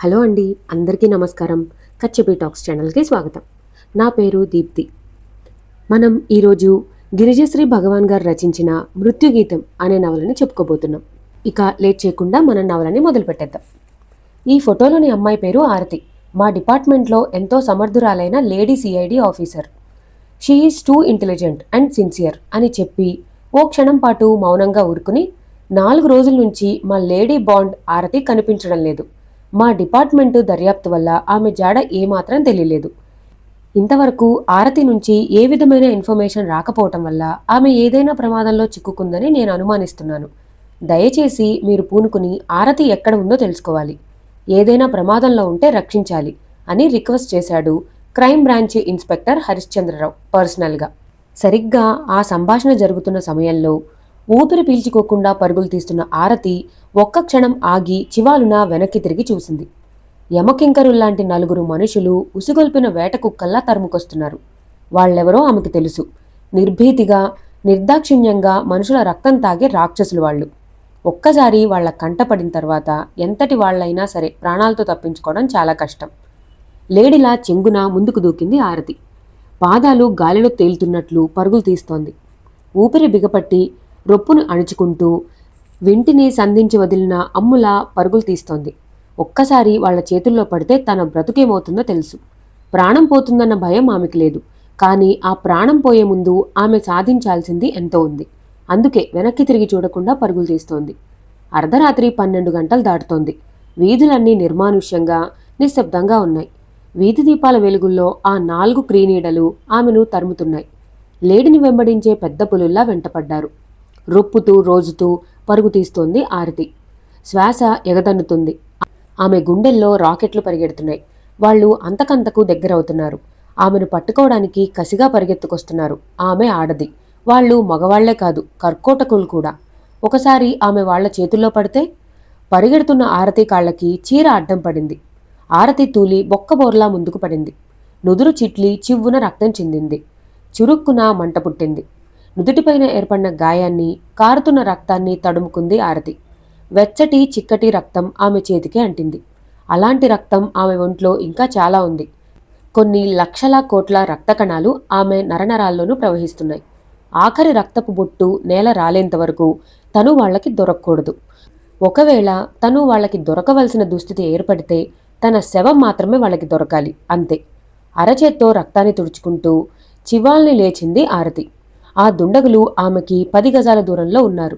Hello అండి, అందరికీ నమస్కారం. కచ్చపి టాక్స్ ఛానల్కి స్వాగతం. నా పేరు దీప్తి. మనం ఈరోజు గిరిజశ్రీ భగవాన్ గారు రచించిన మృత్యుగీతం అనే నవలని చెప్పుకోబోతున్నాం. ఇక లేట్ చేయకుండా మన నవలని మొదలు పెట్టేద్దాం. ఈ ఫోటోలోని అమ్మాయి పేరు ఆరతి. మా డిపార్ట్మెంట్లో ఎంతో సమర్థురాలైన lady CID officer. She is too intelligent and sincere అని చెప్పి ఓ క్షణం పాటు మౌనంగా ఊరుకుని 4 రోజుల నుంచి మా లేడీ బాండ్ ఆరతి కనిపించడం లేదు. మా డిపార్ట్మెంటు దర్యాప్తు వల్ల ఆమె జాడ ఏమాత్రం తెలియలేదు. ఇంతవరకు ఆరతి నుంచి ఏ విధమైన ఇన్ఫర్మేషన్ రాకపోవటం వల్ల ఆమె ఏదైనా ప్రమాదంలో చిక్కుకుందని నేను అనుమానిస్తున్నాను. దయచేసి మీరు పూనుకుని ఆరతి ఎక్కడ ఉందో తెలుసుకోవాలి. ఏదైనా ప్రమాదంలో ఉంటే రక్షించాలి అని రిక్వెస్ట్ చేశాడు క్రైమ్ బ్రాంచ్ ఇన్స్పెక్టర్ హరిశ్చంద్రరావు పర్సనల్గా. సరిగ్గా ఆ సంభాషణ జరుగుతున్న సమయంలో ఊపిరి పీల్చుకోకుండా పరుగులు తీస్తున్న ఆరతి ఒక్క క్షణం ఆగి చివాలున వెనక్కి తిరిగి చూసింది. యమకింకరుల్లాంటి 4 మనుషులు ఉసిగొల్పిన వేట కుక్కల్లా తరుముకొస్తున్నారు. వాళ్ళెవరో ఆమెకు తెలుసు. నిర్భీతిగా, నిర్దాక్షిణ్యంగా మనుషుల రక్తం తాగే రాక్షసులు వాళ్ళు. ఒక్కసారి వాళ్ల కంటపడిన తర్వాత ఎంతటి వాళ్లైనా సరే ప్రాణాలతో తప్పించుకోవడం చాలా కష్టం. లేడిలా చెంగున ముందుకు దూకింది ఆరతి. పాదాలు గాలిలో తేలుతున్నట్లు పరుగులు తీస్తోంది. ఊపిరి బిగపట్టి రొప్పును అణుచుకుంటూ వింటిని సంధించి వదిలిన అమ్ములా పరుగులు తీస్తోంది. ఒక్కసారి వాళ్ల చేతుల్లో పడితే తన బ్రతుకేమవుతుందో తెలుసు. ప్రాణం పోతుందన్న భయం ఆమెకు లేదు. కానీ ఆ ప్రాణం పోయే ముందు ఆమె సాధించాల్సింది ఎంతో ఉంది. అందుకే వెనక్కి తిరిగి చూడకుండా పరుగులు తీస్తోంది. అర్ధరాత్రి 12 గంటలు దాటుతోంది. వీధులన్నీ నిర్మానుష్యంగా, నిశ్శబ్దంగా ఉన్నాయి. వీధి దీపాల వెలుగుల్లో ఆ 4 క్రీనీడలు ఆమెను తరుముతున్నాయి. లేడిని వెంబడించే పెద్ద పులుల్లా వెంటపడ్డారు. రొప్పుతూ రోజుతూ పరుగు తీస్తోంది ఆరతి. శ్వాస ఎగదన్నుతుంది. ఆమె గుండెల్లో రాకెట్లు పరిగెడుతున్నాయి. వాళ్ళు అంతకంతకు దగ్గరవుతున్నారు. ఆమెను పట్టుకోవడానికి కసిగా పరిగెత్తుకొస్తున్నారు. ఆమె ఆడది. వాళ్ళు మగవాళ్లే కాదు, కర్కోటకులు కూడా. ఒకసారి ఆమె వాళ్ల చేతుల్లో పడితే పరిగెడుతున్న ఆరతి కాళ్లకి చీర అడ్డం పడింది. ఆరతి తూలి బొక్కబోర్లా ముందుకు పడింది. నుదురు చిట్లి చివ్వున రక్తం చిందింది. చురుక్కున మంట పుట్టింది. నుదుటిపైన ఏర్పడిన గాయాన్ని, కారుతున్న రక్తాన్ని తడుముకుంది ఆరతి. వెచ్చటి చిక్కటి రక్తం ఆమె చేతికి అంటింది. అలాంటి రక్తం ఆమె ఒంట్లో ఇంకా చాలా ఉంది. కొన్ని లక్షల కోట్ల రక్త కణాలు ఆమె నరనరాల్లోనూ ప్రవహిస్తున్నాయి. ఆఖరి రక్తపు బొట్టు నేల రాలేంతవరకు తను వాళ్లకి దొరకకూడదు. ఒకవేళ తను వాళ్లకి దొరకవలసిన దుస్థితి ఏర్పడితే తన శవం మాత్రమే వాళ్ళకి దొరకాలి, అంతే. అరచేత్తో రక్తాన్ని తుడుచుకుంటూ చివాల్ని లేచింది ఆరతి. ఆ దుండగులు ఆమెకి 10 గజాల దూరంలో ఉన్నారు.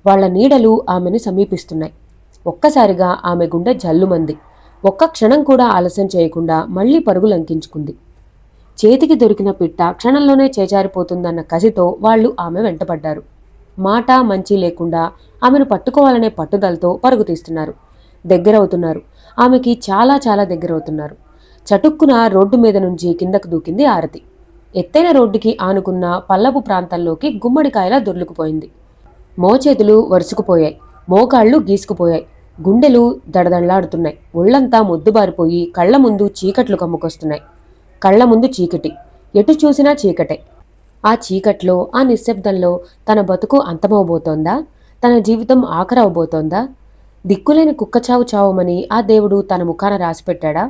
వాళ్ల నీడలు ఆమెను సమీపిస్తున్నాయి. ఒక్కసారిగా ఆమె గుండె జల్లుమంది. ఒక్క క్షణం కూడా ఆలస్యం చేయకుండా మళ్లీ పరుగులంకించుకుంది. చేతికి దొరికిన పిట్ట క్షణంలోనే చేజారిపోతుందన్న కసితో వాళ్లు ఆమె వెంటపడ్డారు. మాట మంచి లేకుండా ఆమెను పట్టుకోవాలనే పట్టుదలతో పరుగు తీస్తున్నారు. దగ్గరవుతున్నారు. ఆమెకి చాలా చాలా దగ్గరవుతున్నారు. చటుక్కున రోడ్డు మీద నుంచి కిందకు దూకింది ఆరతి. ఎత్తైన రోడ్డుకి ఆనుకున్న పల్లపు ప్రాంతంలోకి గుమ్మడికాయలా దొర్లుకుపోయింది. మోచేతులు వరుసుకుపోయాయి. మోకాళ్లు గీసుకుపోయాయి. గుండెలు దడదళ్లాడుతున్నాయి. ఒళ్లంతా మొద్దుబారిపోయి కళ్ల ముందు చీకట్లు కమ్ముకొస్తున్నాయి. కళ్ల ముందు చీకటి. ఎటు చూసినా చీకటే. ఆ చీకట్లో, ఆ నిశ్శబ్దంలో తన బతుకు అంతమవబోతోందా? తన జీవితం ఆఖరవబోతోందా? దిక్కులేని కుక్కచావు చావమని ఆ దేవుడు తన ముఖాన రాసిపెట్టాడా?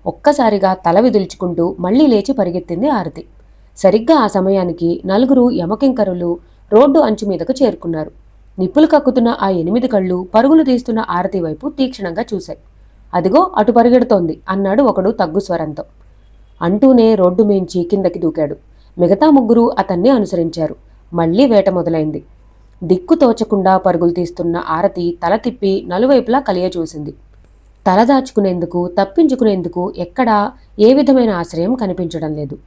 ఒక్కసారిగా తల విదుల్చుకుంటూ మళ్లీ లేచి పరిగెత్తింది ఆరతి. సరిగ్గా ఆ సమయానికి 4 యమకింకరులు రోడ్డు అంచు మీదకు చేరుకున్నారు. నిప్పులు కక్కుతున్న ఆ 8 కళ్ళు పరుగులు తీస్తున్న ఆరతి వైపు తీక్షణంగా చూశాయి. అదిగో అటు పరిగెడుతోంది అన్నాడు ఒకడు తగ్గు స్వరంతో. అంటూనే రోడ్డు మేంచి కిందకి దూకాడు. మిగతా 3 అతన్ని అనుసరించారు. మళ్లీ వేట మొదలైంది. దిక్కు తోచకుండా పరుగులు తీస్తున్న ఆరతి తల తిప్పి నలువైపులా కలియ చూసింది. తల దాచుకునేందుకు, తప్పించుకునేందుకు ఎక్కడా ఏ విధమైన ఆశ్రయం కనిపించడం లేదు.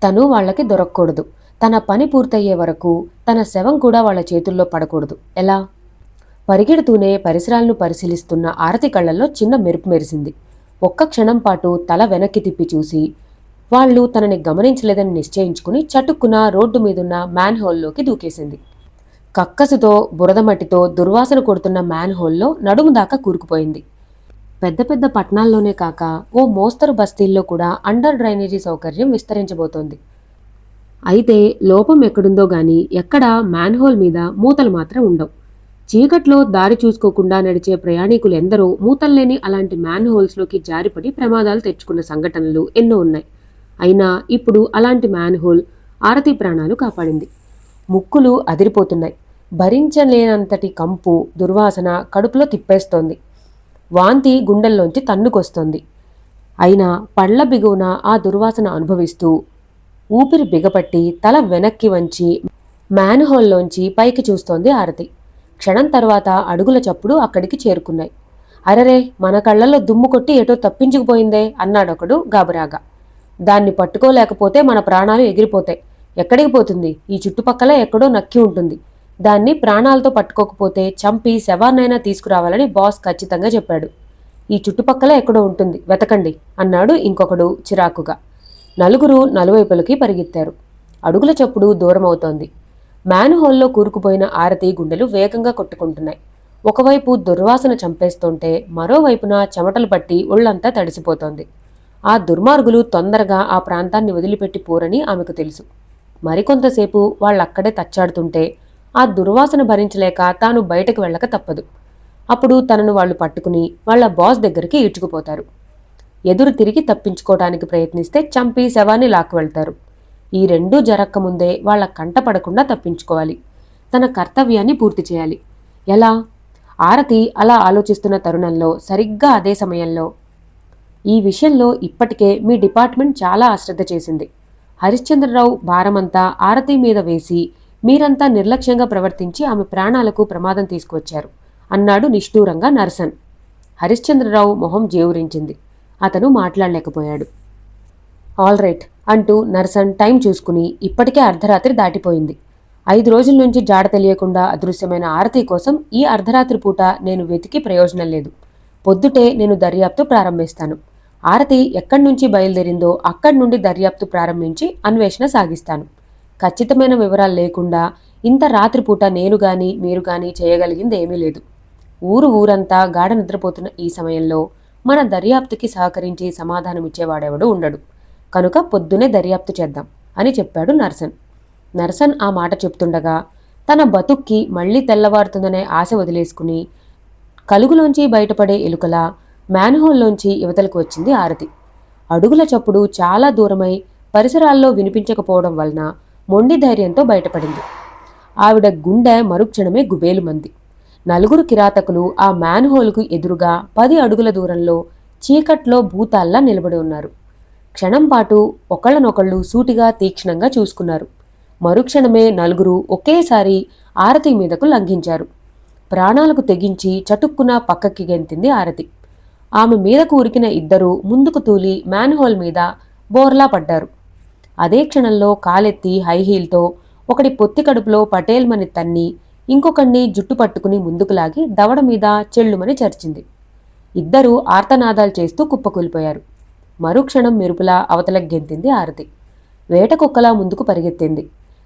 తను వాళ్లకి దొరక్కూడదు. తన పని పూర్తయ్యే వరకు తన శవం కూడా వాళ్ల చేతుల్లో పడకూడదు. ఎలా? పరిగెడుతూనే పరిసరాలను పరిశీలిస్తున్న ఆరతి కళ్లలో చిన్న మెరుపు మెరిసింది. ఒక్క క్షణం పాటు తల వెనక్కి తిప్పి చూసి వాళ్లు తనని గమనించలేదని నిశ్చయించుకుని చటుక్కున రోడ్డు మీదున్న మ్యాన్ హోల్లోకి దూకేసింది. కక్కసుతో, బురదమట్టితో దుర్వాసన కొడుతున్న మ్యాన్ హోల్లో నడుము దాకా కూరుకుపోయింది. పెద్ద పెద్ద పట్టణాల్లోనే కాక ఓ మోస్తరు బస్తీల్లో కూడా అండర్ డ్రైనేజీ సౌకర్యం విస్తరించబోతోంది. అయితే లోపం ఎక్కడుందో గాని ఎక్కడా మ్యాన్హోల్ మీద మూతలు మాత్రం ఉండవు. చీకట్లో దారి చూసుకోకుండా నడిచే ప్రయాణికులు ఎందరో మూతల్లేని అలాంటి మ్యాన్ హోల్స్లోకి జారిపడి ప్రమాదాలు తెచ్చుకున్న సంఘటనలు ఎన్నో ఉన్నాయి. అయినా ఇప్పుడు అలాంటి మ్యాన్ హోల్ ఆరతి ప్రాణాలు కాపాడింది. ముక్కులు అదిరిపోతున్నాయి. భరించలేనంతటి కంపు, దుర్వాసన కడుపులో తిప్పేస్తోంది. వాంతి గుండెల్లోంచి తన్నుకొస్తోంది. అయినా పళ్ల బిగువున ఆ దుర్వాసన అనుభవిస్తూ ఊపిరి బిగపట్టి తల వెనక్కి వంచి మ్యాన్హోల్లోంచి పైకి చూస్తోంది ఆరతి. క్షణం తర్వాత అడుగుల చప్పుడు అక్కడికి చేరుకున్నాయి. అరరే, మన కళ్లలో దుమ్ము కొట్టి ఎటో తప్పించుకుపోయిందే అన్నాడొకడు గాబరాగా. దాన్ని పట్టుకోలేకపోతే మన ప్రాణాలు ఎగిరిపోతాయి. ఎక్కడికి పోతుంది? ఈ చుట్టుపక్కల ఎక్కడో నక్కి ఉంటుంది. దాన్ని ప్రాణాలతో పట్టుకోకపోతే చంపి శవాన్నైనా తీసుకురావాలని బాస్ ఖచ్చితంగా చెప్పాడు. ఈ చుట్టుపక్కల ఎక్కడో ఉంటుంది, వెతకండి అన్నాడు ఇంకొకడు చిరాకుగా. నలుగురు నలువైపులకి పరిగెత్తారు. అడుగుల చప్పుడు దూరమవుతోంది. మ్యాన్హోల్లో కూరుకుపోయిన ఆరతి గుండెలు వేగంగా కొట్టుకుంటున్నాయి. ఒకవైపు దుర్వాసన చంపేస్తుంటే మరోవైపున చెమటలు పట్టి ఒళ్లంతా తడిసిపోతోంది. ఆ దుర్మార్గులు తొందరగా ఆ ప్రాంతాన్ని వదిలిపెట్టి పోరని ఆమెకు తెలుసు. మరికొంతసేపు వాళ్ళక్కడే తచ్చాడుతుంటే ఆ దుర్వాసన భరించలేక తాను బయటకు వెళ్ళక తప్పదు. అప్పుడు తనను వాళ్లు పట్టుకుని వాళ్ల బాస్ దగ్గరికి ఈడ్చుకుపోతారు. ఎదురు తిరిగి తప్పించుకోవడానికి ప్రయత్నిస్తే చంపి శవాన్ని లాక్కు వెళ్తారు. ఈ రెండూ జరక్కముందే వాళ్ల కంట పడకుండా తప్పించుకోవాలి. తన కర్తవ్యాన్ని పూర్తి చేయాలి. ఎలా? ఆరతి అలా ఆలోచిస్తున్న తరుణంలో సరిగ్గా అదే సమయంలో, ఈ విషయంలో ఇప్పటికే మీ డిపార్ట్మెంట్ చాలా అశ్రద్ధ చేసింది. హరిశ్చంద్రరావు భారమంతా ఆరతి మీద వేసి మీరంతా నిర్లక్ష్యంగా ప్రవర్తించి ఆమె ప్రాణాలకు ప్రమాదం తీసుకువచ్చారు అన్నాడు నిష్ఠూరంగా నర్సన్. హరిశ్చంద్రరావు మొహం జేవురించింది. అతను మాట్లాడలేకపోయాడు. ఆల్ రైట్ అంటూ నర్సన్ టైం చూసుకుని ఇప్పటికే అర్ధరాత్రి దాటిపోయింది. 5 రోజుల నుంచి జాడ తెలియకుండా అదృశ్యమైన ఆరతి కోసం ఈ అర్ధరాత్రి పూట నేను వెతికి ప్రయోజనం లేదు. పొద్దుటే నేను దర్యాప్తు ప్రారంభిస్తాను. ఆరతి ఎక్కడి నుంచి బయలుదేరిందో అక్కడి నుండి దర్యాప్తు ప్రారంభించి అన్వేషణ సాగిస్తాను. ఖచ్చితమైన వివరాలు లేకుండా ఇంత రాత్రిపూట నేను గాని మీరు గాని చేయగలిగింది ఏమీ లేదు. ఊరంతా గాఢ నిద్రపోతున్న ఈ సమయంలో మన దర్యాప్తుకి సహకరించి సమాధానమిచ్చేవాడెవడూ ఉండడు. కనుక పొద్దునే దర్యాప్తు చేద్దాం అని చెప్పాడు నర్సన్. నర్సన్ ఆ మాట చెప్తుండగా తన బతుక్కి మళ్లీ తెల్లవారుతుందనే ఆశ వదిలేసుకుని కలుగులోంచి బయటపడే ఎలుకలా మ్యాన్హోల్లోంచి యువతలకు వచ్చింది ఆరతి. అడుగుల చప్పుడు చాలా దూరమై పరిసరాల్లో వినిపించకపోవడం వలన మొండి ధైర్యంతో బయటపడింది. ఆవిడ గుండె మరుక్షణమే గుబేలుమంది. 4 కిరాతకులు ఆ మ్యాన్హోల్కు ఎదురుగా 10 అడుగుల దూరంలో చీకట్లో భూతాల్లా నిలబడి ఉన్నారు. క్షణంపాటు ఒకళ్ళనొకళ్ళు సూటిగా తీక్షణంగా చూసుకున్నారు. మరుక్షణమే 4 ఒకేసారి ఆరతి మీదకు లంఘించారు. ప్రాణాలకు తెగించి చటుక్కున పక్కకి గెంతింది ఆరతి. ఆమె మీదకు ఉరికిన 2 ముందుకు తూలి మ్యాన్హోల్ మీద బోర్లా పడ్డారు. అదే క్షణంలో కాలెత్తి హైహీల్తో ఒకడి పొత్తి కడుపులో పటేల్మని తన్ని, ఇంకొకణ్ణి జుట్టు పట్టుకుని ముందుకు లాగి దవడ మీద చెళ్ళుమని చరిచింది. 2 ఆర్తనాదాలు చేస్తూ కుప్పకూలిపోయారు. మరుక్షణం మెరుపులా అవతలకు గెంతింది ఆరతి. వేటకుక్కలా ముందుకు పరిగెత్తింది.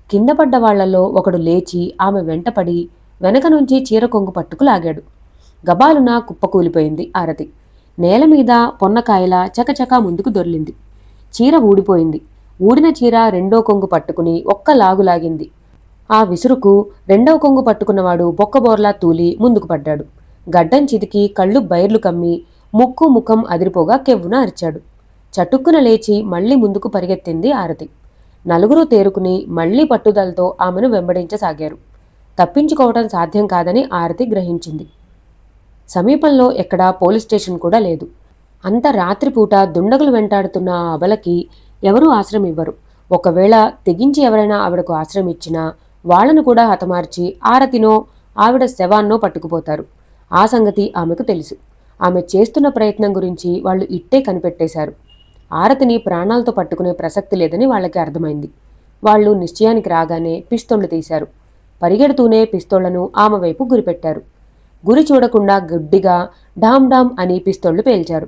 కింద పడ్డ వాళ్లలో ఒకడు లేచి ఆమె వెంటపడి వెనక నుంచి చీర కొంగు పట్టుకు లాగాడు. గబాలున కుప్పకూలిపోయింది ఆరతి. నేలమీద పొన్నకాయలా చకచకా ముందుకు దొర్లింది. చీర ఊడిపోయింది. ఊడిన చీర రెండో కొంగు పట్టుకుని ఒక్క లాగులాగింది. ఆ విసురుకు రెండవ కొంగు పట్టుకున్నవాడు బొక్కబోర్లా తూలి ముందుకు పడ్డాడు. గడ్డం చితికి కళ్ళు బైర్లు కమ్మి ముక్కు ముఖం అదిరిపోగా కెవ్వున అరిచాడు. చటుక్కున లేచి మళ్లీ ముందుకు పరిగెత్తింది ఆరతి. 4 తేరుకుని మళ్లీ పట్టుదలతో ఆమెను వెంబడించసాగారు. తప్పించుకోవటం సాధ్యం కాదని ఆరతి గ్రహించింది. సమీపంలో ఎక్కడా పోలీస్ స్టేషన్ కూడా లేదు. అంత రాత్రిపూట దుండగులు వెంటాడుతున్న ఆ అబలకి ఎవరూ ఆశ్రయం ఇవ్వరు. ఒకవేళ తెగించి ఎవరైనా ఆవిడకు ఆశ్రయం ఇచ్చినా వాళ్లను కూడా హతమార్చి ఆరతినో ఆవిడ శవాన్నో పట్టుకుపోతారు. ఆ సంగతి ఆమెకు తెలుసు. ఆమె చేస్తున్న ప్రయత్నం గురించి వాళ్లు ఇట్టే కనిపెట్టేశారు. ఆరతిని ప్రాణాలతో పట్టుకునే ప్రసక్తి లేదని వాళ్లకి అర్థమైంది. వాళ్లు నిశ్చయానికి రాగానే పిస్తోళ్లు తీశారు. పరిగెడుతూనే పిస్తోళ్లను ఆమె వైపు గురిపెట్టారు. గురి చూడకుండా గుడ్డిగా డామ్ డామ్ అని పిస్తోళ్లు పేల్చారు.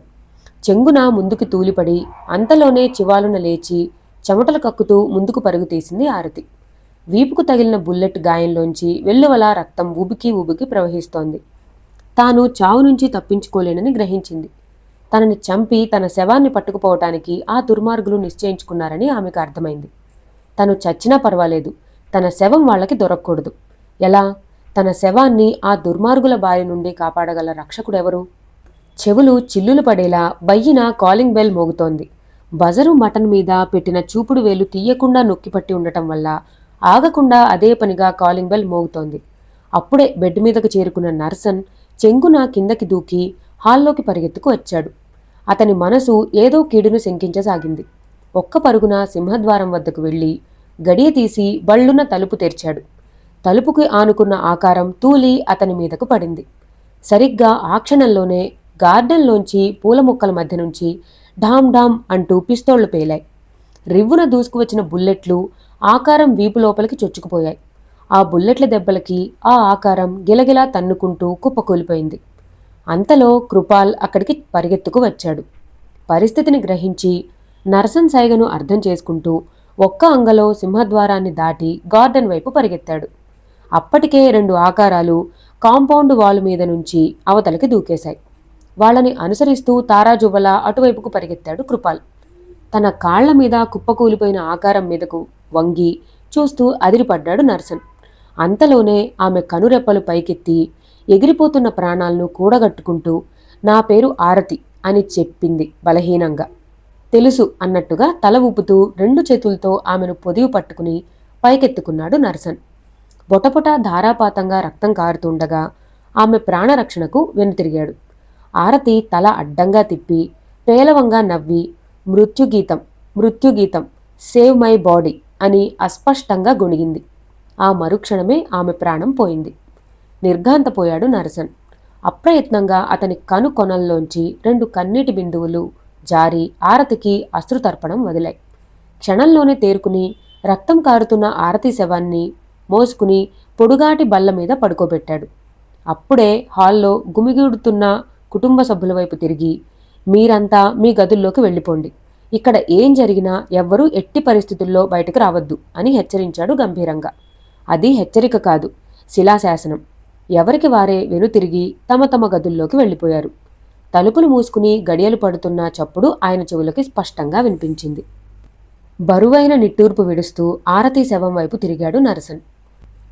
చెంగున ముందుకు తూలిపడి అంతలోనే చివాలున లేచి చెమటలు కక్కుతూ ముందుకు పరుగు తీసింది ఆరతి. వీపుకు తగిలిన బుల్లెట్ గాయంలోంచి వెల్లువలా రక్తం ఉబికి ప్రవహిస్తోంది. తాను చావు నుంచి తప్పించుకోలేనని గ్రహించింది. తనని చంపి తన శవాన్ని పట్టుకుపోవటానికి ఆ దుర్మార్గులు నిశ్చయించుకున్నారని ఆమెకు అర్థమైంది. తను చచ్చినా పర్వాలేదు, తన శవం వాళ్లకి దొరకకూడదు. ఎలా? తన శవాన్ని ఆ దుర్మార్గుల బారి నుండి కాపాడగల రక్షకుడెవరు? చెవులు చిల్లులు పడేలా బయ్యిన కాలింగ్ బెల్ మోగుతోంది. బజరు మటన్ మీద పెట్టిన చూపుడు వేలు తీయకుండా నొక్కిపట్టి ఉండటం వల్ల ఆగకుండా అదే పనిగా కాలింగ్ బెల్ మోగుతోంది. అప్పుడే బెడ్ మీదకు చేరుకున్న నర్సన్ చెంగున కిందకి దూకి హాల్లోకి పరిగెత్తుకు వచ్చాడు. అతని మనసు ఏదో కీడును శంకించసాగింది. ఒక్క పరుగున సింహద్వారం వద్దకు వెళ్లి గడియ తీసి బళ్ళున తలుపు తెరిచాడు. తలుపుకి ఆనుకున్న ఆకారం తూలి అతని మీదకు పడింది. సరిగ్గా ఆ క్షణంలోనే గార్డెన్లోంచి పూల మొక్కల మధ్య నుంచి ఢామ్ ఢామ్ అంటూ పిస్తోళ్లు పేలాయి. రివ్వున దూసుకువచ్చిన బుల్లెట్లు ఆకారం వీపు లోపలికి చొచ్చుకుపోయాయి. ఆ బుల్లెట్ల దెబ్బలకి ఆ ఆకారం గిలగిలా తన్నుకుంటూ కుప్పకూలిపోయింది. అంతలో కృపాల్ అక్కడికి పరిగెత్తుకు వచ్చాడు. పరిస్థితిని గ్రహించి నర్సన్ సైగను అర్థం చేసుకుంటూ ఒక్క అంగలో సింహద్వారాన్ని దాటి గార్డెన్ వైపు పరిగెత్తాడు. అప్పటికే 2 ఆకారాలు కాంపౌండ్ వాల్ మీద నుంచి అవతలకి దూకేశాయి. వాళ్ళని అనుసరిస్తూ తారాజువ్వలా అటువైపుకు పరిగెత్తాడు కృపాల్. తన కాళ్ల మీద కుప్పకూలిపోయిన ఆకారం మీదకు వంగి చూస్తూ అదిరిపడ్డాడు నర్సన్. అంతలోనే ఆమె కనురెప్పలు పైకెత్తి ఎగిరిపోతున్న ప్రాణాలను కూడగట్టుకుంటూ నా పేరు ఆరతి అని చెప్పింది బలహీనంగా. తెలుసు అన్నట్టుగా తల ఊపుతూ 2 చేతులతో ఆమెను పొదివి పట్టుకుని పైకెత్తుకున్నాడు నర్సన్. బొటబొట ధారాపాతంగా రక్తం కారుతుండగా ఆమె ప్రాణరక్షణకు వెనుతిరిగాడు. ఆరతి తల అడ్డంగా తిప్పి పేలవంగా నవ్వి మృత్యుగీతం మృత్యుగీతం సేవ్ మై బాడీ అని అస్పష్టంగా గొణిగింది. ఆ మరుక్షణమే ఆమె ప్రాణం పోయింది. నిర్ఘాంతపోయాడు నరసన్. అప్రయత్నంగా అతని కను కొనల్లోంచి 2 కన్నీటి బిందువులు జారి ఆరతికి అశ్రుతర్పణం వదిలాయి. క్షణంలోనే తేరుకుని రక్తం కారుతున్న ఆరతి శవాన్ని మోసుకుని పొడుగాటి బల్ల మీద పడుకోబెట్టాడు. అప్పుడే హాల్లో గుమిగూడుతున్న కుటుంబ సభ్యుల వైపు తిరిగి మీరంతా మీ గదుల్లోకి వెళ్ళిపోండి. ఇక్కడ ఏం జరిగినా ఎవ్వరూ ఎట్టి పరిస్థితుల్లో బయటకు రావద్దు అని హెచ్చరించాడు గంభీరంగా. అది హెచ్చరిక కాదు, శిలాశాసనం. ఎవరికి వారే వెనుతిరిగి తమ తమ గదుల్లోకి వెళ్ళిపోయారు. తలుపులు మూసుకుని గడియలు పడుతున్న చప్పుడు ఆయన చెవులకి స్పష్టంగా వినిపించింది. బరువైన నిట్టూర్పు విడుస్తూ ఆరతి శవం వైపు తిరిగాడు నరసన్.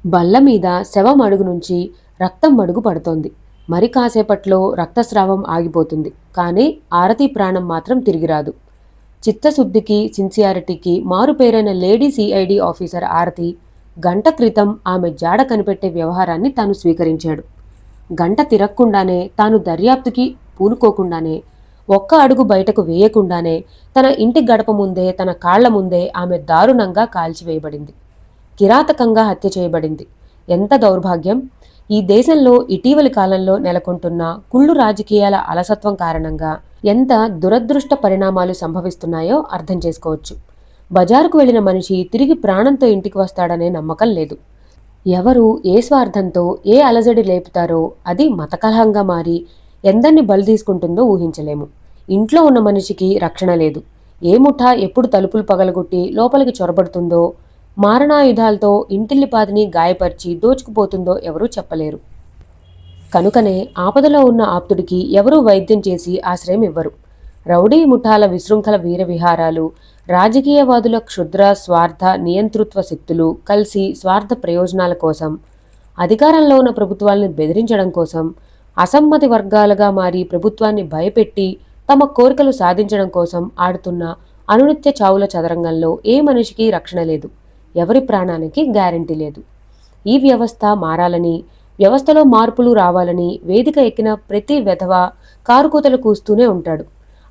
బల్ల మీద శవం అడుగు నుంచి రక్తం మడుగు పడుతోంది. మరి కాసేపట్లో రక్తస్రావం ఆగిపోతుంది. కానీ ఆరతి ప్రాణం మాత్రం తిరిగిరాదు. చిత్తశుద్ధికి సిన్సియారిటీకి మారుపేరైన లేడీ సిఐడి ఆఫీసర్ ఆరతి గంట క్రితం ఆమె జాడ కనిపెట్టే వ్యవహారాన్ని తాను స్వీకరించాడు. గంట తిరక్కుండానే, తాను దర్యాప్తుకి పూనుకోకుండానే, ఒక్క అడుగు బయటకు వేయకుండానే తన ఇంటి గడప ముందే, తన కాళ్ల ముందే ఆమె దారుణంగా కాల్చివేయబడింది. కిరాతకంగా హత్య చేయబడింది. ఎంత దౌర్భాగ్యం! ఈ దేశంలో ఇటీవలి కాలంలో నెలకొంటున్న కుళ్ళు రాజకీయాల అలసత్వం కారణంగా ఎంత దురదృష్ట పరిణామాలు సంభవిస్తున్నాయో అర్థం చేసుకోవచ్చు. బజారుకు వెళ్లిన మనిషి తిరిగి ప్రాణంతో ఇంటికి వస్తాడనే నమ్మకం లేదు. ఎవరు ఏ స్వార్థంతో ఏ అలజడి లేపుతారో అది మతకలహంగా మారి ఎందరిని బలి తీసుకుంటుందో ఊహించలేము. ఇంట్లో ఉన్న మనిషికి రక్షణ లేదు. ఏ ముఠా ఎప్పుడు తలుపులు పగలగొట్టి లోపలికి చొరబడుతుందో, మారణాయుధాలతో ఇంటిల్లిపాదిని గాయపరిచి దోచుకుపోతుందో ఎవరూ చెప్పలేరు. కనుకనే ఆపదలో ఉన్న ఆప్తుడికి ఎవరూ వైద్యం చేసి ఆశ్రయం ఇవ్వరు. రౌడీ ముఠాల విశృంఖల వీరవిహారాలు, రాజకీయవాదుల క్షుద్ర స్వార్థ నియంతృత్వ శక్తులు కలిసి స్వార్థ ప్రయోజనాల కోసం, అధికారంలో ఉన్న ప్రభుత్వాలను బెదిరించడం కోసం, అసమ్మతి వర్గాలుగా మారి ప్రభుత్వాన్ని భయపెట్టి తమ కోరికలు సాధించడం కోసం ఆడుతున్న అనునిత్య చావుల చదరంగంలో ఏ మనిషికి రక్షణ లేదు. ఎవరి ప్రాణానికి గ్యారెంటీ లేదు. ఈ వ్యవస్థ మారాలని, వ్యవస్థలో మార్పులు రావాలని వేదిక ఎక్కిన ప్రతి వెధవ కారుకూతలు కూస్తూనే ఉంటాడు.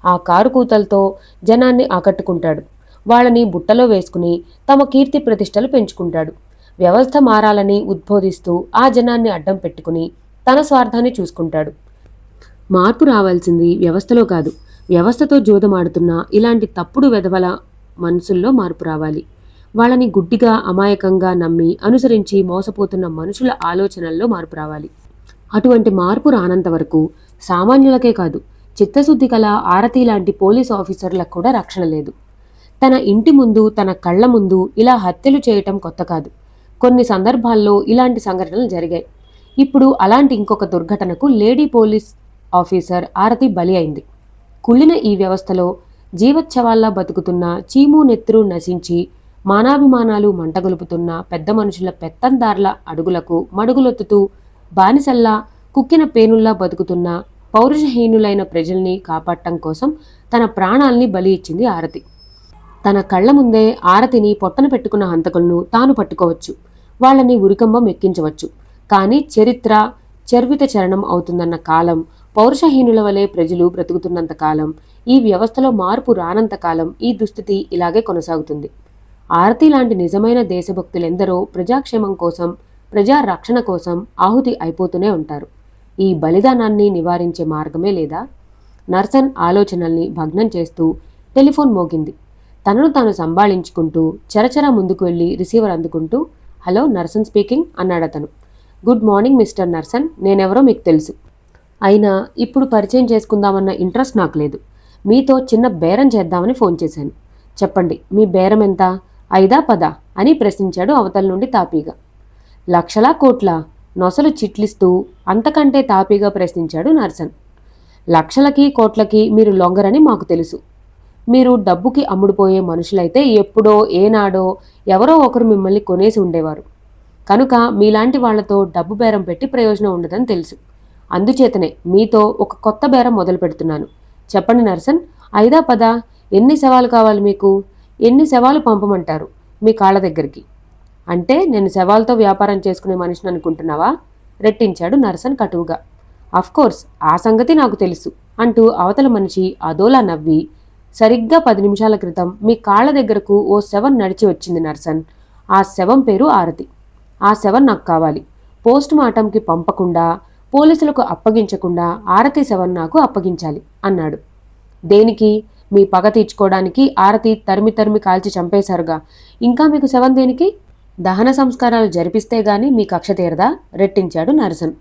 ఆ కారుకూతలతో జనాన్ని ఆకట్టుకుంటాడు. వాళ్ళని బుట్టలో వేసుకుని తమ కీర్తి ప్రతిష్టలు పెంచుకుంటాడు. వ్యవస్థ మారాలని ఉద్బోధిస్తూ ఆ జనాన్ని అడ్డం పెట్టుకుని తన స్వార్థాన్ని చూసుకుంటాడు. మార్పు రావాల్సింది వ్యవస్థలో కాదు, వ్యవస్థతో జోదమాడుతున్న ఇలాంటి తప్పుడు వెధవల మనసుల్లో మార్పు రావాలి. వాళ్ళని గుడ్డిగా అమాయకంగా నమ్మి అనుసరించి మోసపోతున్న మనుషుల ఆలోచనల్లో మార్పు రావాలి. అటువంటి మార్పు రానంత వరకు సామాన్యులకే కాదు, చిత్తశుద్ధి కల ఆరతి లాంటి పోలీస్ ఆఫీసర్లకు కూడా రక్షణ లేదు. తన ఇంటి ముందు, తన కళ్ల ముందు ఇలా హత్యలు చేయటం కొత్త కాదు. కొన్ని సందర్భాల్లో ఇలాంటి సంఘటనలు జరిగాయి. ఇప్పుడు అలాంటి ఇంకొక దుర్ఘటనకు లేడీ పోలీస్ ఆఫీసర్ ఆరతి బలి అయింది. కుళ్ళిన ఈ వ్యవస్థలో జీవచ్ఛవాల్లా బతుకుతున్న చీము నెత్తురు నశించి మానాభిమానాలు మంటగొలుపుతున్న పెద్ద మనుషుల పెత్తందార్ల అడుగులకు మడుగులొత్తుతూ బానిసల్లా కుక్కిన పేనుల్లా బతుకుతున్న పౌరుషహీనులైన ప్రజల్ని కాపాడటం కోసం తన ప్రాణాల్ని బలి ఇచ్చింది ఆరతి. తన కళ్ల ముందే ఆరతిని పొట్టన పెట్టుకున్న హంతకులను తాను పట్టుకోవచ్చు, వాళ్ళని ఉరికంబం ఎక్కించవచ్చు. కానీ చరిత్ర చర్విత చరణం అవుతుందన్న కాలం, పౌరుషహీనుల వలె ప్రజలు బ్రతుకుతున్నంత కాలం, ఈ వ్యవస్థలో మార్పు రానంత కాలం ఈ దుస్థితి ఇలాగే కొనసాగుతుంది. ఆరతి లాంటి నిజమైన దేశభక్తులెందరో ప్రజాక్షేమం కోసం, ప్రజా రక్షణ కోసం ఆహుతి అయిపోతూనే ఉంటారు. ఈ బలిదానాన్ని నివారించే మార్గమే లేదా? నర్సన్ ఆలోచనల్ని భగ్నం చేస్తూ టెలిఫోన్ మోగింది. తనను తాను సంభాళించుకుంటూ చరచరా ముందుకు వెళ్లి రిసీవర్ అందుకుంటూ, హలో, నర్సన్ స్పీకింగ్ అన్నాడతను. గుడ్ మార్నింగ్ మిస్టర్ నర్సన్, నేనెవరో మీకు తెలుసు. అయినా ఇప్పుడు పరిచయం చేసుకుందామన్న ఇంట్రెస్ట్ నాకు లేదు. మీతో చిన్న బేరం చేద్దామని ఫోన్ చేశాను. చెప్పండి, మీ బేరం ఎంత? 5 10 అని ప్రశ్నించాడు అవతల నుండి తాపీగా. లక్షలా కోట్లా? నొసలు చిట్లిస్తూ అంతకంటే తాపీగా ప్రశ్నించాడు నర్సన్. లక్షలకి కోట్లకి మీరు లొంగరని మాకు తెలుసు. మీరు డబ్బుకి అమ్ముడుపోయే మనుషులైతే ఎప్పుడో ఏనాడో ఎవరో ఒకరు మిమ్మల్ని కొనేసి ఉండేవారు. కనుక మీలాంటి వాళ్లతో డబ్బు బేరం పెట్టి ప్రయోజనం ఉండదని తెలుసు. అందుచేతనే మీతో ఒక కొత్త బేరం మొదలు పెడుతున్నాను. చెప్పండి నర్సన్, 5 10? ఎన్ని శవాలు కావాలి మీకు? ఎన్ని శవాలు పంపమంటారు మీ కాళ్ళ దగ్గరికి? అంటే నేను శవాలతో వ్యాపారం చేసుకునే మనిషిని అనుకుంటున్నావా? రెట్టించాడు నర్సన్ కటువుగా. అఫ్కోర్స్, ఆ సంగతి నాకు తెలుసు అంటూ అవతల మనిషి అదోలా నవ్వి, సరిగ్గా 10 నిమిషాల క్రితం మీ కాళ్ల దగ్గరకు ఓ శవం నడిచి వచ్చింది నర్సన్. ఆ శవం పేరు ఆరతి. ఆ శవం నాకు కావాలి. పోస్ట్ మార్టంకి పంపకుండా, పోలీసులకు అప్పగించకుండా ఆరతి శవం నాకు అప్పగించాలి అన్నాడు. దేనికి? మీ పగ తీర్చుకోవడానికి ఆరతి తరిమి తరిమి కాల్చి చంపేశారుగా, ఇంకా మీకు శవం దేనికి? దహన సంస్కారాలు జరిపిస్తే గాని మీ కక్ష తీరదా? రెట్టించాడు నర్సన్.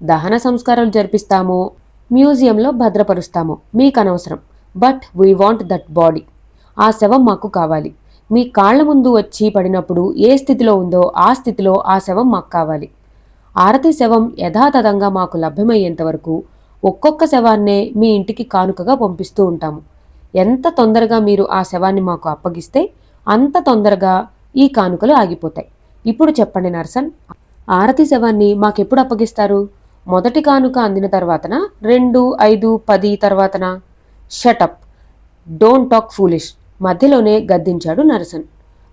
దహన సంస్కారాలు జరిపిస్తామో, మ్యూజియంలో భద్రపరుస్తామో మీకనవసరం. But we want that body. ఆ శవం మాకు కావాలి. మీ కాళ్ల ముందు వచ్చి పడినప్పుడు ఏ స్థితిలో ఉందో ఆ స్థితిలో ఆ శవం మాకు కావాలి. ఆరతి శవం యథాతథంగా మాకు లభ్యమయ్యేంతవరకు ఒక్కొక్క శవాన్నే మీ ఇంటికి కానుకగా పంపిస్తూ ఉంటాము. ఎంత తొందరగా మీరు ఆ శవాన్ని మాకు అప్పగిస్తే అంత తొందరగా ఈ కానుకలు ఆగిపోతాయి. ఇప్పుడు చెప్పండి నర్సన్, ఆరతి శవాన్ని మాకెప్పుడు అప్పగిస్తారు? మొదటి కానుక అందిన తర్వాతనా? 2 5 10 తర్వాతనా? షటప్, డోంట్ టాక్ ఫూలిష్, మధ్యలోనే గద్దించాడు నర్సన్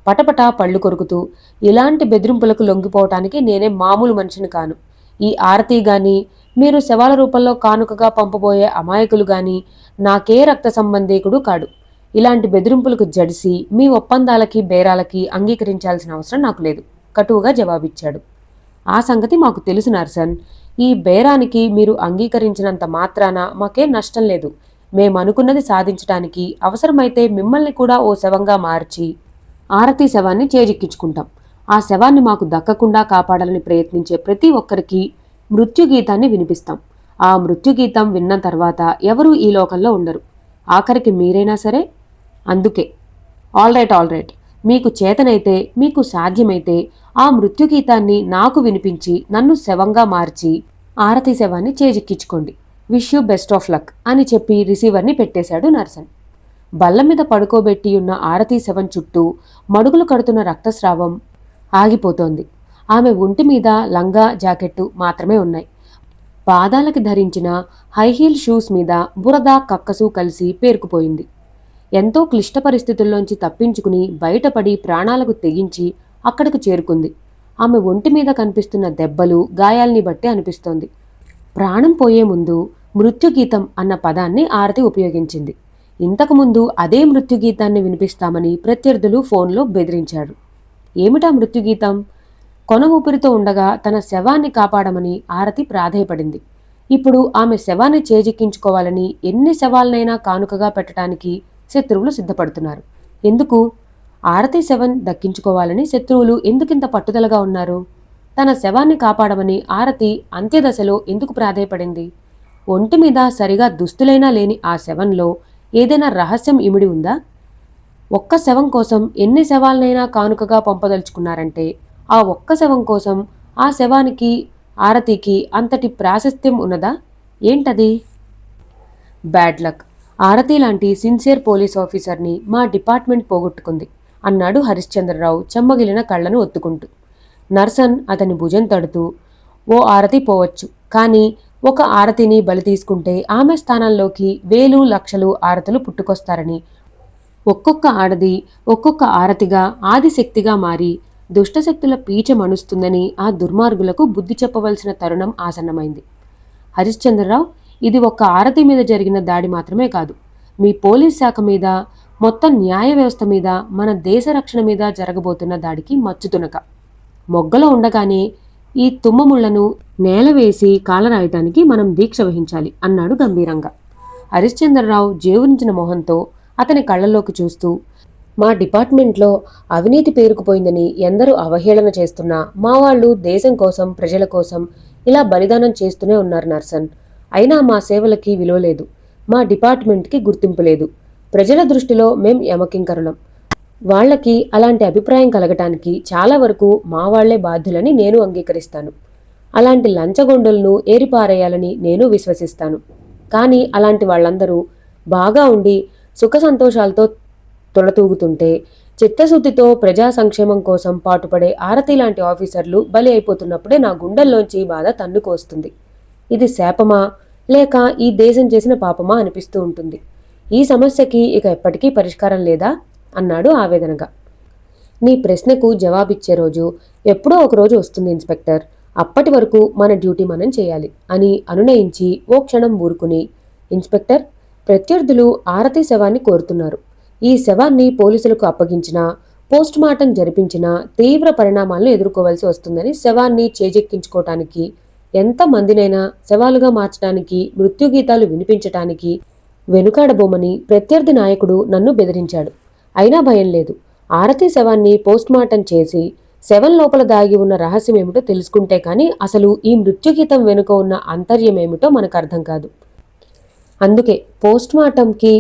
పటపటా పళ్ళు కొరుకుతూ. ఇలాంటి బెదిరింపులకు లొంగిపోవటానికి నేనే మామూలు మనిషిని కాను. ఈ ఆరతి గాని, మీరు శవాల రూపంలో కానుకగా పంపబోయే అమాయకులు గాని నాకే రక్త సంబంధీకుడు కాడు. ఇలాంటి బెదిరింపులకు జడిసి మీ ఒప్పందాలకి బేరాలకి అంగీకరించాల్సిన అవసరం నాకు లేదు, కటువుగా జవాబిచ్చాడు. ఆ సంగతి మాకు తెలుసు నర్సన్. ఈ బేరానికి మీరు అంగీకరించినంత మాత్రాన మాకేం నష్టం లేదు. మేమనుకున్నది సాధించడానికి అవసరమైతే మిమ్మల్ని కూడా ఓ శవంగా మార్చి ఆరతి శవాన్ని చేజిక్కించుకుంటాం. ఆ శవాన్ని మాకు దక్కకుండా కాపాడాలని ప్రయత్నించే ప్రతి ఒక్కరికి మృత్యుగీతాన్ని వినిపిస్తాం. ఆ మృత్యుగీతం విన్న తర్వాత ఎవరూ ఈ లోకంలో ఉండరు, ఆఖరికి మీరైనా సరే. అందుకే ఆల్ రైట్, మీకు చేతనైతే, మీకు సాధ్యమైతే ఆ మృత్యుగీతాన్ని నాకు వినిపించి నన్ను శవంగా మార్చి ఆరతి శవాన్ని చేజిక్కించుకోండి. Wish you best of luck అని చెప్పి రిసీవర్ని పెట్టేశాడు నర్సన్. బల్ల మీద పడుకోబెట్టి ఉన్న ఆరతి శవం చుట్టూ మడుగులు కడుతున్న రక్తస్రావం ఆగిపోతోంది. ఆమె ఒంటి మీద లంగా జాకెట్టు మాత్రమే ఉన్నాయి. పాదాలకి ధరించిన హైహీల్ షూస్ మీద బురద కక్కసు కలిసి పేరుకుపోయింది. ఎంతో క్లిష్ట పరిస్థితుల్లోంచి తప్పించుకుని బయటపడి ప్రాణాలకు తెగించి అక్కడికి చేరుకుంది. ఆమె ఒంటి మీద కనిపిస్తున్న దెబ్బలు, గాయాల్ని బట్టి అనిపిస్తోంది ప్రాణం పోయే ముందు మృత్యుగీతం అన్న పదాన్ని ఆరతి ఉపయోగించింది. ఇంతకుముందు అదే మృత్యుగీతాన్ని వినిపిస్తామని ప్రత్యర్థులు ఫోన్లో బెదిరించారు. ఏమిటా మృత్యుగీతం? కొన ఊపిరితో ఉండగా తన శవాన్ని కాపాడమని ఆరతి ప్రాధేయపడింది. ఇప్పుడు ఆమె శవాన్ని చేజిక్కించుకోవాలని ఎన్ని శవాలనైనా కానుకగా పెట్టడానికి శత్రువులు సిద్ధపడుతున్నారు. ఎందుకు? ఆరతి శవం దక్కించుకోవాలని శత్రువులు ఎందుకింత పట్టుదలగా ఉన్నారు? తన శవాన్ని కాపాడమని ఆరతి అంత్యదశలో ఎందుకు ప్రాధేయపడింది? ఒంటి మీద సరిగా దుస్తులైనా లేని ఆ శవంలో ఏదైనా రహస్యం ఇమిడి ఉందా? ఒక్క శవం కోసం ఎన్ని శవాలనైనా కానుకగా పంపదలుచుకున్నారంటే ఆ ఒక్క శవం కోసం ఆ శవానికి, ఆరతికి అంతటి ప్రాశస్త్యం ఉన్నదా? ఏంటది? Bad luck. ఆరతి లాంటి సిన్సియర్ పోలీస్ ఆఫీసర్ని మా డిపార్ట్మెంట్ పోగొట్టుకుంది. అన్నాడు హరిశ్చంద్రరావు చెమ్మగిలిన కళ్ళను ఒత్తుకుంటూ. నర్సన్ అతని భుజం తడుతూ, ఓ ఆరతి పోవచ్చు, కానీ ఒక ఆరతిని బలి తీసుకుంటే ఆమె స్థానంలోకి వేలు లక్షలు ఆరతులు పుట్టుకొస్తారని, ఒక్కొక్క ఆడది ఒక్కొక్క ఆరతిగా ఆదిశక్తిగా మారి దుష్టశక్తుల పీచమణుస్తుందని ఆ దుర్మార్గులకు బుద్ధి చెప్పవలసిన తరుణం ఆసన్నమైంది. హరిశ్చంద్రరావు, ఇది ఒక్క ఆరతి మీద జరిగిన దాడి మాత్రమే కాదు, మీ పోలీస్ శాఖ మీద, మొత్తం న్యాయ వ్యవస్థ మీద, మన దేశ రక్షణ మీద జరగబోతున్న దాడికి మచ్చుతునక. మొగ్గలో ఉండగానే ఈ తుమ్మముళ్లను నేలవేసి కాలరాయటానికి మనం దీక్ష వహించాలి అన్నాడు గంభీరంగా. హరిశ్చంద్రరావు జేవురించిన మొహంతో అతని కళ్ళల్లోకి చూస్తూ, మా డిపార్ట్మెంట్లో అవినీతి పేరుకుపోయిందని ఎందరూ అవహేళన చేస్తున్నా మా వాళ్ళు దేశం కోసం, ప్రజల కోసం ఇలా బలిదానం చేస్తూనే ఉన్నారు నర్సన్. అయినా మా సేవలకి విలువ లేదు, మా డిపార్ట్మెంట్కి గుర్తింపు లేదు. ప్రజల దృష్టిలో మేం యమకింకరులం. వాళ్లకి అలాంటి అభిప్రాయం కలగటానికి చాలా వరకు మా వాళ్లే బాధ్యులని నేను అంగీకరిస్తాను. అలాంటి లంచగొండులను ఏరిపారేయాలని నేను విశ్వసిస్తాను. కానీ అలాంటి వాళ్ళందరూ బాగా ఉండి సుఖ సంతోషాలతో తొలతూగుతుంటే, చిత్తశుద్ధితో ప్రజా సంక్షేమం కోసం పాటుపడే ఆరతి లాంటి ఆఫీసర్లు బలి అయిపోతున్నప్పుడే నా గుండెల్లోంచి బాధ తన్నుకొస్తుంది. ఇది శాపమా లేక ఈ దేశం చేసిన పాపమా అనిపిస్తూ ఉంటుంది. ఈ సమస్యకి ఇక ఎప్పటికీ పరిష్కారం లేదా అన్నాడు ఆవేదనగా. నీ ప్రశ్నకు జవాబిచ్చే రోజు ఎప్పుడో ఒకరోజు వస్తుంది ఇన్స్పెక్టర్. అప్పటి వరకు మన డ్యూటీ మనం చేయాలి అని అనునయించి ఓ క్షణం ఊరుకుని, ఇన్స్పెక్టర్, ప్రత్యర్థులు ఆరతి శవాన్ని కోరుతున్నారు. ఈ శవాన్ని పోలీసులకు అప్పగించినా, పోస్టుమార్టం జరిపించినా తీవ్ర పరిణామాలను ఎదుర్కోవాల్సి వస్తుందని శవాన్ని చేజెక్కించుకోవటానికి, ఎంతమందినైనా శవాలుగా మార్చడానికి, మృత్యుగీతాలు వినిపించటానికి వెనుకాడబోమని ప్రత్యర్థి నాయకుడు నన్ను బెదిరించాడు. అయినా భయం లేదు. ఆరతి శవాన్ని పోస్టుమార్టం చేసి శవం లోపల దాగి ఉన్న రహస్యమేమిటో తెలుసుకుంటే కానీ అసలు ఈ మృత్యుగీతం వెనుక ఉన్న అంతర్యమేమిటో మనకు అర్థం కాదు. అందుకే పోస్టుమార్టంకి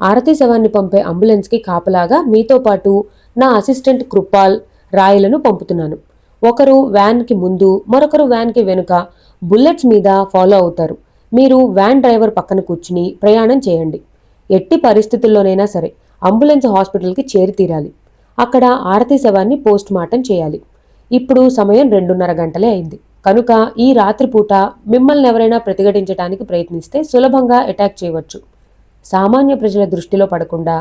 ఆరతి శవాన్ని పంపే అంబులెన్స్కి కాపలాగా మీతో పాటు నా అసిస్టెంట్ కృపాల్ రాయలను పంపుతున్నాను. ఒకరు వ్యాన్కి ముందు, మరొకరు వ్యాన్కి వెనుక బుల్లెట్స్ మీద ఫాలో అవుతారు. మీరు వ్యాన్ డ్రైవర్ పక్కన కూర్చుని ప్రయాణం చేయండి. ఎట్టి పరిస్థితుల్లోనైనా సరే అంబులెన్స్ హాస్పిటల్కి చేరి తీరాలి. అక్కడ ఆరతి శవాన్ని పోస్టుమార్టం చేయాలి. ఇప్పుడు సమయం 2:30 గంటలే అయింది. కనుక ఈ రాత్రిపూట మిమ్మల్ని ఎవరైనా ప్రతిఘటించడానికి ప్రయత్నిస్తే సులభంగా అటాక్ చేయవచ్చు. సామాన్య ప్రజల దృష్టిలో పడకుండా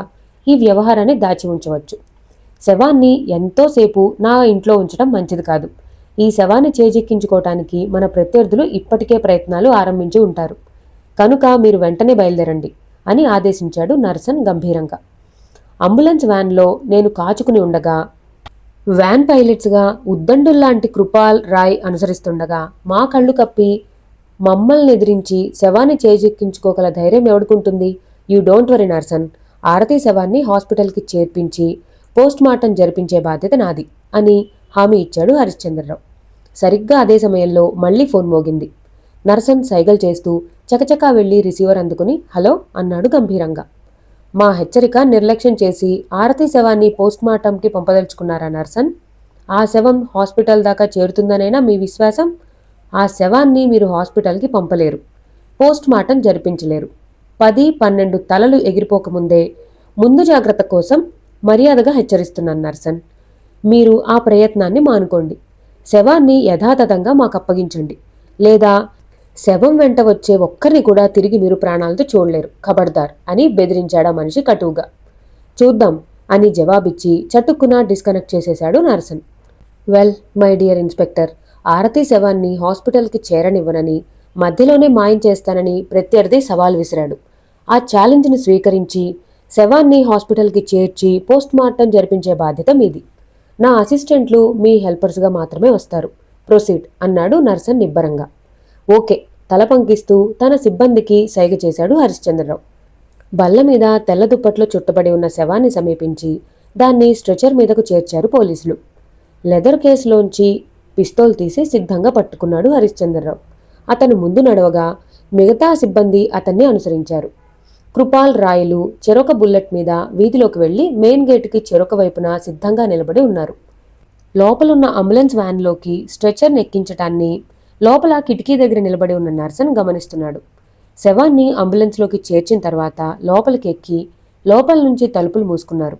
ఈ వ్యవహారాన్ని దాచి ఉంచవచ్చు. శవాన్ని ఎంతోసేపు నా ఇంట్లో ఉంచడం మంచిది కాదు. ఈ శవాన్ని చేజెక్కించుకోవటానికి మన ప్రత్యర్థులు ఇప్పటికే ప్రయత్నాలు ఆరంభించి ఉంటారు. కనుక మీరు వెంటనే బయలుదేరండి అని ఆదేశించాడు నర్సన్ గంభీరంగా. అంబులెన్స్ వ్యాన్లో నేను కాచుకుని ఉండగా, వ్యాన్ పైలట్స్గా ఉద్దండుల్లాంటి కృపాల్ రాయ్ అనుసరిస్తుండగా మా కళ్ళు కప్పి మమ్మల్ని ఎదిరించి శవాన్ని చేజెక్కించుకోగల ధైర్యం ఎవడుకుంటుంది? You don't worry Narsan. ఆరతి శవాన్ని హాస్పిటల్కి చేర్పించి పోస్టుమార్టం జరిపించే బాధ్యత నాది అని హామీ ఇచ్చాడు హరిశ్చంద్రరావు. సరిగ్గా అదే సమయంలో మళ్లీ ఫోన్ మోగింది. నర్సన్ సైగల్ చేస్తూ చకచకా వెళ్లి రిసీవర్ అందుకుని హలో అన్నాడు గంభీరంగా. మా హెచ్చరిక నిర్లక్ష్యం చేసి ఆరతి శవాన్ని పోస్టుమార్టంకి పంపదలుచుకున్నారా నర్సన్? ఆ శవం హాస్పిటల్ దాకా చేరుతుందనైనా మీ విశ్వాసం? ఆ శవాన్ని మీరు హాస్పిటల్కి పంపలేరు, పోస్టుమార్టం జరిపించలేరు. 10-12 తలలు ఎగిరిపోకముందే ముందు జాగ్రత్త కోసం మర్యాదగా హెచ్చరిస్తున్నాను నర్సన్. మీరు ఆ ప్రయత్నాన్ని మానుకోండి. శవాన్ని యథాతథంగా మాకు అప్పగించండి, లేదా శవం వెంట వచ్చే ఒక్కరిని కూడా తిరిగి మీరు ప్రాణాలతో చూడలేరు. ఖబర్దార్ అని బెదిరించాడా మనిషి కటువుగా. చూద్దాం అని జవాబిచ్చి చటుక్కున డిస్కనెక్ట్ చేసేశాడు Narsan. Well my dear inspector, ఆరతి శవాన్ని హాస్పిటల్కి చేరనివ్వనని, మధ్యలోనే మాయం చేస్తానని ప్రత్యర్థి సవాల్ విసిరాడు. ఆ ఛాలెంజ్ని స్వీకరించి శవాన్ని హాస్పిటల్కి చేర్చి పోస్టుమార్టం జరిపించే బాధ్యత మీది. నా అసిస్టెంట్లు మీ హెల్పర్స్గా మాత్రమే వస్తారు. ప్రొసీడ్ అన్నాడు నర్సన్ నిబ్బరంగా. ఓకే తల పంకిస్తూ తన సిబ్బందికి సైగ చేశాడు హరిశ్చంద్రరావు. బల్ల మీద తెల్ల దుప్పట్లో చుట్టబడి ఉన్న శవాన్ని సమీపించి దాన్ని స్ట్రెచర్ మీదకు చేర్చారు పోలీసులు. లెదర్ కేసులోంచి పిస్తోల్ తీసి సిద్ధంగా పట్టుకున్నాడు హరిశ్చంద్రరావు. అతను ముందు నడవగా మిగతా సిబ్బంది అతన్ని అనుసరించారు. కృపాల్ రాయలు చెరొక బుల్లెట్ మీద వీధిలోకి వెళ్లి మెయిన్ గేటుకి చెరొక వైపున సిద్ధంగా నిలబడి ఉన్నారు. లోపలున్న అంబులెన్స్ వ్యాన్లోకి స్ట్రెచర్ని ఎక్కించటాన్ని లోపల కిటికీ దగ్గర నిలబడి ఉన్న నర్సన్ గమనిస్తున్నాడు. శవాన్ని అంబులెన్స్లోకి చేర్చిన తర్వాత లోపలికి ఎక్కి లోపల నుంచి తలుపులు మూసుకున్నారు.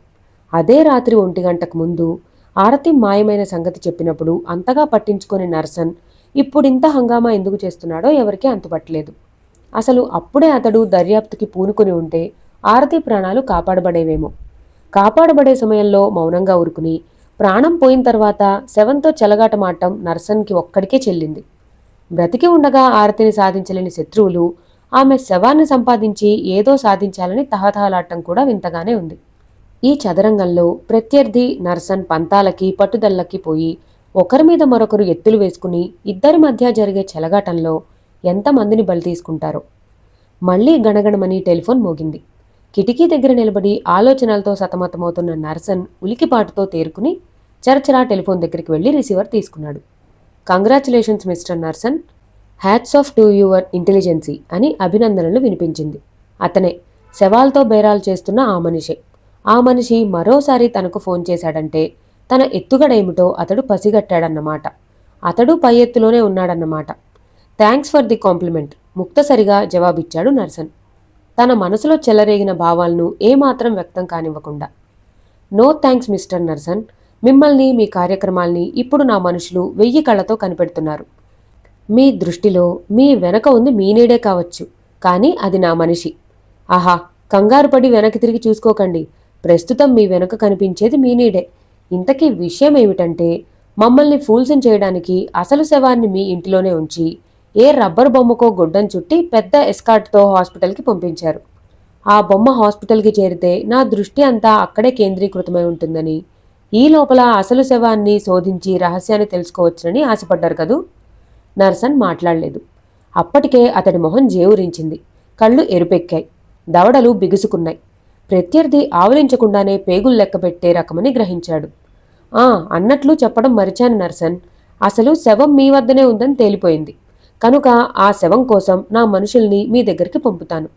అదే రాత్రి 1 గంటకు ముందు ఆరతి మాయమైన సంగతి చెప్పినప్పుడు అంతగా పట్టించుకొని నర్సన్ ఇప్పుడింత హంగామా ఎందుకు చేస్తున్నాడో ఎవరికీ అంతుపట్టలేదు. అసలు అప్పుడే అతడు దర్యాప్తుకి పూనుకొని ఉంటే ఆరతి ప్రాణాలు కాపాడబడేవేమో. కాపాడబడే సమయంలో మౌనంగా ఊరుకుని ప్రాణం పోయిన తర్వాత శవంతో చెలగాటమాడటం నర్సన్కి ఒక్కడికే చెల్లింది. బ్రతికి ఉండగా ఆరతిని సాధించలేని శత్రువులు ఆమె శవాన్ని సంపాదించి ఏదో సాధించాలని తహతహలాడటం కూడా వింతగానే ఉంది. ఈ చదరంగంలో ప్రత్యర్థి నర్సన్ పంతాలకి పట్టుదల్లకి పోయి ఒకరి మీద మరొకరు ఎత్తులు వేసుకుని ఇద్దరి మధ్య జరిగే చెలగాటంలో ఎంతమందిని బలి తీసుకుంటారో. మళ్లీ గణగణమని టెలిఫోన్ మోగింది. కిటికీ దగ్గర నిలబడి ఆలోచనలతో సతమతమవుతున్న నర్సన్ ఉలికిపాటుతో తేరుకుని చరచరా టెలిఫోన్ దగ్గరికి వెళ్లి రిసీవర్ తీసుకున్నాడు. Congratulations mister Narsan, hats off to your intelligence అని అభినందనలు వినిపించింది. అతనే, శవాలతో బేరాలు చేస్తున్న ఆ మనిషే. ఆ మనిషి మరోసారి తనకు ఫోన్ చేశాడంటే తన ఎత్తుగడేమిటో అతడు పసిగట్టాడన్నమాట. అతడు పై ఎత్తులోనే ఉన్నాడన్నమాట. థ్యాంక్స్ ఫర్ ది కాంప్లిమెంట్, ముక్తసరిగా జవాబిచ్చాడు నర్సన్, తన మనసులో చెలరేగిన భావాలను ఏమాత్రం వ్యక్తం కానివ్వకుండా. నో థ్యాంక్స్ మిస్టర్ నర్సన్, మిమ్మల్ని మీ కార్యక్రమాల్ని ఇప్పుడు నా మనుషులు 1000 కళ్ళతో కనిపెడుతున్నారు. మీ దృష్టిలో మీ వెనక ఉంది మీ నీడే కావచ్చు, కానీ అది నా మనిషి. ఆహా, కంగారు పడి వెనక్కి తిరిగి చూసుకోకండి. ప్రస్తుతం మీ వెనుక కనిపించేది మీ నీడే. ఇంతకీ విషయం ఏమిటంటే, మమ్మల్ని ఫూల్స్ని చేయడానికి అసలు శవాన్ని మీ ఇంటిలోనే ఉంచి ఏ రబ్బరు బొమ్మకో గుడ్డను చుట్టి పెద్ద ఎస్కార్ట్తో హాస్పిటల్కి పంపించారు. ఆ బొమ్మ హాస్పిటల్కి చేరితే నా దృష్టి అంతా అక్కడే కేంద్రీకృతమై ఉంటుందని, ఈ లోపల అసలు శవాన్ని శోధించి రహస్యాన్ని తెలుసుకోవచ్చునని ఆశపడ్డారు కదూ. నర్సన్ మాట్లాడలేదు. అప్పటికే అతడి మొహం జేవురించింది. కళ్ళు ఎరుపెక్కాయి, దవడలు బిగుసుకున్నాయి. ప్రత్యర్థి ఆవలించకుండానే పేగులు లెక్కపెట్టే రకమని గ్రహించాడు. అన్నట్లు చెప్పడం మరిచాను నర్సన్, అసలు శవం మీ వద్దనే ఉందని తేలిపోయింది. కనుక ఆ శవం కోసం నా మనుషుల్ని మీ దగ్గరికి పంపుతాను.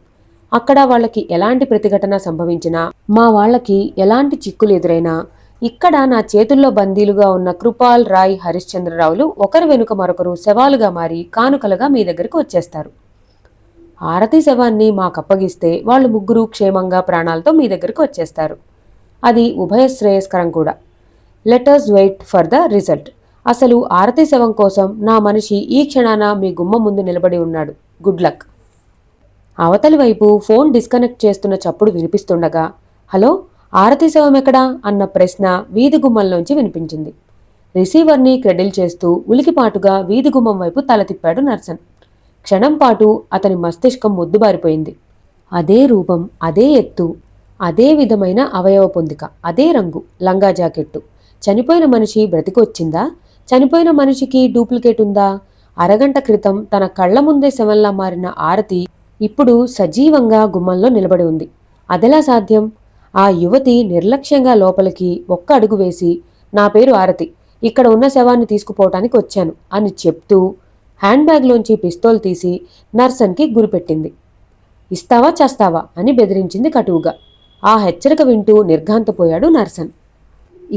అక్కడ వాళ్ళకి ఎలాంటి ప్రతిఘటన సంభవించినా, మా వాళ్ళకి ఎలాంటి చిక్కులు ఎదురైనా, ఇక్కడ నా చేతుల్లో బందీలుగా ఉన్న కృపాల్, రాయ్, హరిశ్చంద్రరావులు ఒకరి వెనుక మరొకరు శవాలుగా మారి కానుకలుగా మీ దగ్గరికి వచ్చేస్తారు. ఆరతి శవాన్ని మాకప్పగిస్తే వాళ్ళు ముగ్గురు క్షేమంగా ప్రాణాలతో మీ దగ్గరికి వచ్చేస్తారు. అది ఉభయ శ్రేయస్కరం కూడా. Letters wait for the result. అసలు ఆరతి శవం కోసం నా మనిషి ఈ క్షణాన మీ గుమ్మం ముందు నిలబడి ఉన్నాడు. Good luck. అవతలి వైపు ఫోన్ డిస్కనెక్ట్ చేస్తున్న చప్పుడు వినిపిస్తుండగా, హలో, ఆరతి శవం ఎక్కడా అన్న ప్రశ్న వీధి గుమ్మంలోంచి వినిపించింది. రిసీవర్ని క్రెడిల్ చేస్తూ ఉలికిపాటుగా వీధి గుమ్మం వైపు తల తిప్పాడు నర్సన్. క్షణం పాటు అతని మస్తిష్కం ముద్దుబారిపోయింది. అదే రూపం, అదే ఎత్తు, అదే విధమైన అవయవ పొందిక, అదే రంగు లంగా జాకెట్టు. చనిపోయిన మనిషి బ్రతికొచ్చిందా? చనిపోయిన మనిషికి డూప్లికేట్ ఉందా? అరగంట క్రితం తన కళ్ల ముందే శవంలా మారిన ఆరతి ఇప్పుడు సజీవంగా గుమ్మంలో నిలబడి ఉంది. అదెలా సాధ్యం? ఆ యువతి నిర్లక్ష్యంగా లోపలికి ఒక్క అడుగు వేసి, నా పేరు ఆరతి, ఇక్కడ ఉన్న శవాన్ని తీసుకుపోవటానికి వచ్చాను అని చెప్తూ హ్యాండ్ బ్యాగ్లోంచి పిస్తోల్ తీసి నర్సన్కి గురిపెట్టింది. ఇస్తావా చేస్తావా అని బెదిరించింది కటువుగా. ఆ హెచ్చరిక వింటూ నిర్ఘాంతపోయాడు నర్సన్.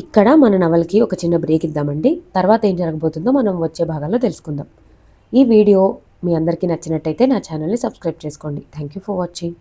ఇక్కడ మన నవలకి ఒక చిన్న బ్రేక్ ఇద్దామండి. తర్వాత ఏం జరగబోతుందో మనం వచ్చే భాగాల్లో తెలుసుకుందాం. ఈ వీడియో మీ అందరికీ నచ్చినట్టయితే నా ఛానల్ని సబ్స్క్రైబ్ చేసుకోండి. Thank you for watching.